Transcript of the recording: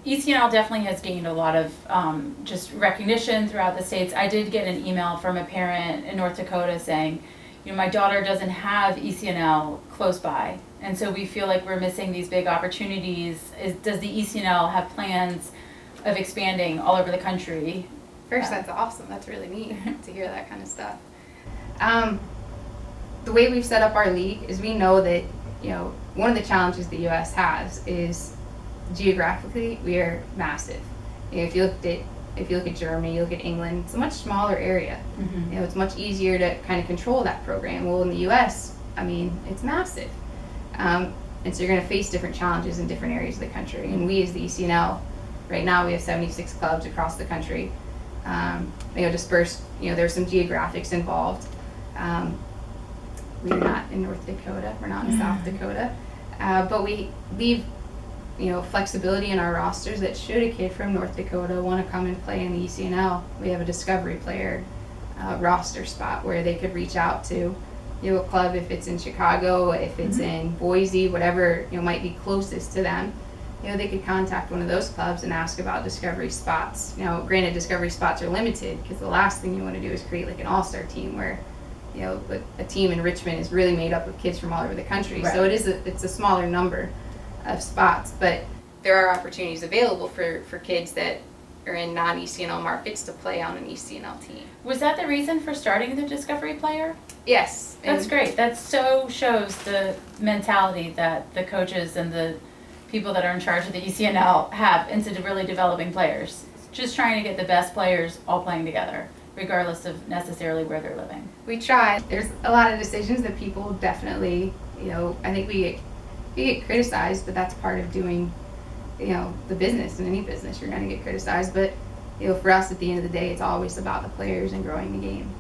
ECNL definitely has gained a lot of just recognition throughout the states. I did get an email from a parent in North Dakota saying, my daughter doesn't have ECNL close by, and so we feel like we're missing these big opportunities. Does the ECNL have plans of expanding all over the country? First, that's awesome. That's really neat to hear that kind of stuff. The way we've set up our league is we know that, one of the challenges the U.S. has is geographically we are massive. If you look at Germany, you look at England, it's a much smaller area. Mm-hmm. It's much easier to kind of control that program. Well, in the U.S., it's massive. And so you're going to face different challenges in different areas of the country. And we as the ECNL, right now we have 76 clubs across the country. Dispersed, there's some geographics involved. We're not in North Dakota, we're not in South Dakota, but we leave, flexibility in our rosters that should a kid from North Dakota want to come and play in the ECNL, we have a discovery player roster spot where they could reach out to, a club if it's in Chicago, if it's in Boise, whatever, might be closest to them. They could contact one of those clubs and ask about discovery spots. Granted, discovery spots are limited because the last thing you want to do is create like an all-star team where, a team in Richmond is really made up of kids from all over the country. Right. So it's a smaller number of spots, but there are opportunities available for kids that are in non-ECNL markets to play on an ECNL team. Was that the reason for starting the discovery player? Yes. That's great. That so shows the mentality that the coaches and the people that are in charge of the ECNL have into really developing players. Just trying to get the best players all playing together, regardless of necessarily where they're living. We try. There's a lot of decisions that people definitely, I think we get criticized, but that's part of doing, the business. In any business, you're going to get criticized. But, for us, at the end of the day, it's always about the players and growing the game.